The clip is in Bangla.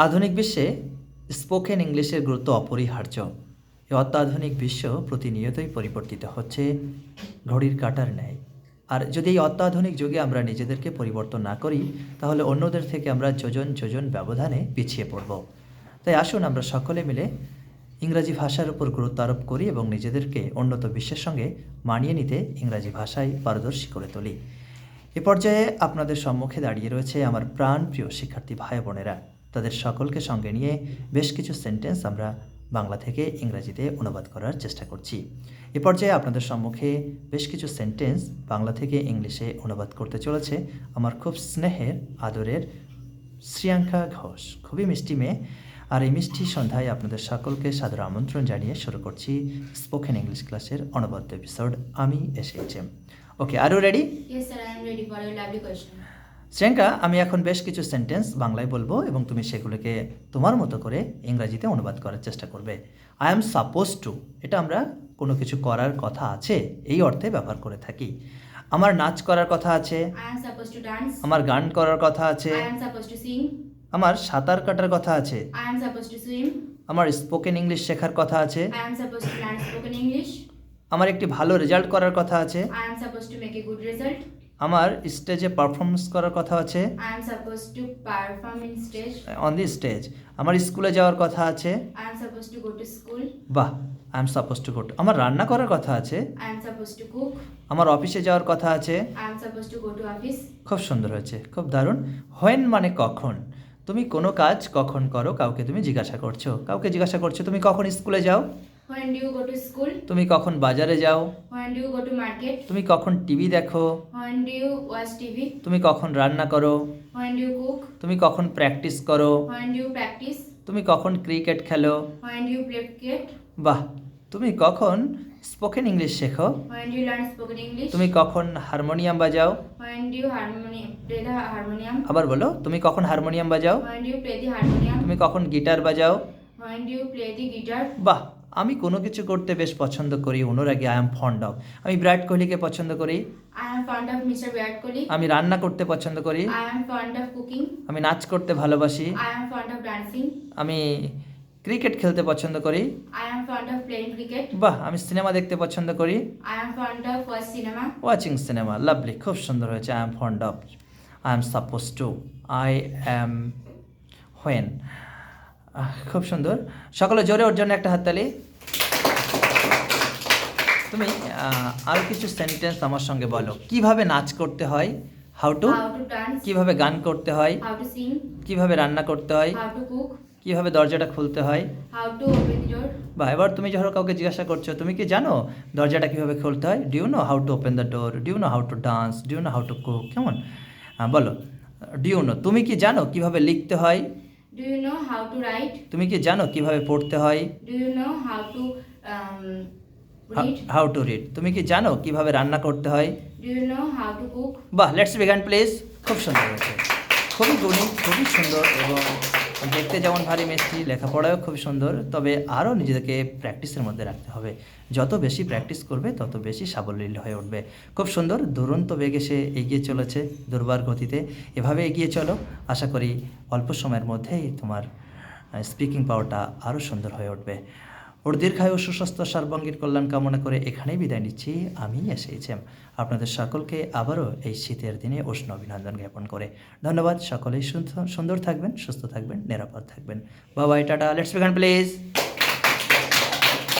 আধুনিক বিশ্বে স্পোকেন ইংলিশের গুরুত্ব অপরিহার্য। এই অত্যাধুনিক বিশ্ব প্রতিনিয়তই পরিবর্তিত হচ্ছে ঘড়ির কাঁটার ন্যায়। আর যদি এই অত্যাধুনিক যুগে আমরা নিজেদেরকে পরিবর্তন না করি, তাহলে অন্যদের থেকে আমরা যোজন যোজন ব্যবধানে পিছিয়ে পড়ব। তাই আসুন আমরা সকলে মিলে ইংরাজি ভাষার উপর গুরুত্ব আরোপ করি এবং নিজেদেরকে উন্নত বিশ্বের সঙ্গে মানিয়ে নিতে ইংরাজি ভাষায় পারদর্শী করে তুলি। এ পর্যায়ে আপনাদের সম্মুখে দাঁড়িয়ে রয়েছে আমার প্রাণপ্রিয় শিক্ষার্থী ভাই বোনেরা। তাদের সকলকে সঙ্গে নিয়ে বেশ কিছু সেন্টেন্স আমরা বাংলা থেকে ইংরাজিতে অনুবাদ করার চেষ্টা করছি। এ পর্যায়ে আপনাদের সম্মুখে বেশ কিছু সেন্টেন্স বাংলা থেকে ইংলিশে অনুবাদ করতে চলেছে আমার খুব স্নেহের আদরের শ্রিয়াঙ্কা ঘোষ। খুবই মিষ্টি মেয়ে। আর এই মিষ্টি সন্ধ্যায় আপনাদের সকলকে সাদর আমন্ত্রণ জানিয়ে শুরু করছি স্পোকেন ইংলিশ ক্লাসের অনবদ্য এপিসোড আমি SHM. Okay, are you ready? Yes, sir, I am ready for your lovely question. Shriyanka, আমি এখন বেশ কিছু সেন্টেন্স বাংলায় বলবো এবং তুমি সেগুলোকে তোমার মতো করে ইংরাজিতে অনুবাদ করার চেষ্টা করবে। আই অ্যাম সাপোজ টু, এটা আমরা কোনো কিছু করার কথা আছে এই অর্থে ব্যবহার করে থাকি। আমার নাচ করার কথা আছে, I am supposed to dance. আমার গান করার কথা আছে, I am supposed to sing. আমার সাঁতার কাটার কথা আছে, I am supposed to swim. আমার স্পোকেন ইংলিশ শেখার কথা আছে, I am supposed to learn spoken English. আমার একটি ভালো রেজাল্ট করার কথা আছে, I am supposed to make a good result. আমার স্টেজে পারফরমেন্স করার কথা আছে, I am supposed to perform in stage. On the stage. আমার স্কুলে যাওয়ার কথা আছে, I am supposed to go to school. বাহ, I am suppose to go to. আমার রান্না করার কথা আছে, I am supposed to cook. আমার অফিসে যাওয়ার কথা আছে। I am supposed to go to office. খুব সুন্দর হয়েছে, খুব দারুণ। হোয়েন মানে কখন। তুমি কোনো কাজ কখন করো কাউকে তুমি জিজ্ঞাসা করছো, তুমি কখন স্কুলে যাও, When do you go to school? তুমি কখন বাজারে যাও, When do you go to market? তুমি কখন টিভি দেখো, When do you watch TV? তুমি কখন রান্না করো, When do you cook? তুমি কখন প্র্যাকটিস করো, When do you practice? তুমি কখন ক্রিকেট খেলো। When do you play cricket? বাহ, তুমি কখন স্পোকেন ইংলিশ শেখো, When do you learn spoken English? তুমি কখন হারমোনিয়াম বাজাও। When do you play the harmonium? আবার বলো, তুমি কখন হারমোনিয়াম বাজাও, When do you play the harmonium? তুমি কখন গিটার বাজাও। When do you play the guitar? বাহ, আমি কোনো কিছু করতে বেশ পছন্দ করি, অনুরাগী। আই এম ফন্ড অফ, আমি বিরাট কোহলিকে পছন্দ করি। I am fond of Mr. Virat Kohli. আমি রান্না করতে পছন্দ করি। I am fond of cooking. আমি নাচ করতে ভালোবাসি। I am fond of dancing. আমি ক্রিকেট খেলতে পছন্দ করি। I am fond of playing cricket. বাহ, আমি সিনেমা দেখতে পছন্দ করি। I am fond of watch cinema. Watching cinema, lovely, খুব সুন্দর হয়েছে। I am fond of, I am suppose two, I am when. খুব সুন্দর। সকলে জোরে ওর জন্য একটা হাততালি। তুমি আরও কিছু সেন্টেন্স আমার সঙ্গে বলো। কিভাবে নাচ করতে হয়, how to, How to dance. কিভাবে গান করতে হয়, How to sing. কিভাবে রান্না করতে হয়, How to cook. কিভাবে দরজাটা খুলতে হয়। How to open the door. বা এবার তুমি যখন কাউকে জিজ্ঞাসা করছো, তুমি কি জানো দরজাটা কিভাবে খুলতে হয়, do you know how to open the door, do you know how to dance, do you know how to cook. কেমন বলো, ডু ইউ নো। তুমি কি জানো কিভাবে লিখতে হয়, Do you know how to write? তুমি কি জানো কিভাবে পড়তে হয়, Do you know how to read? How to read. তুমি কি জানো কিভাবে রান্না করতে হয়। Do you know how to cook? বাহ, লেটস বিগান প্লিজ। খুব সুন্দর হয়েছে, খুবই গুণী, খুবই সুন্দর এবং দেখতে যেমন ভারী মিষ্টি, লেখাপড়াও খুব সুন্দর। তবে আরও নিজেদেরকে প্র্যাকটিসের মধ্যে রাখতে হবে। যত বেশি প্র্যাকটিস করবে তত বেশি সাবলীল হয়ে উঠবে। খুব সুন্দর, দুরন্ত বেগে সে এগিয়ে চলেছে, দুর্বার গতিতে। এভাবে এগিয়ে চলো, আশা করি অল্প সময়ের মধ্যেই তোমার স্পিকিং পাওয়ারটা আরও সুন্দর হয়ে উঠবে। ওর দীর্ঘায়ু, সুস্বাস্থ্য, সার্বাঙ্গীন কল্যাণ কামনা করে এখানেই বিদায় নিচ্ছি আমি এসএইচএম। আপনাদের সকলকে আবারও এই শীতের দিনে উষ্ণ অভিনন্দন জ্ঞাপন করে ধন্যবাদ। সকলেই সুন্দর থাকবেন, সুস্থ থাকবেন, নিরাপদ থাকবেন। বাবাই, টাটা, লেটস বিগান প্লিজ।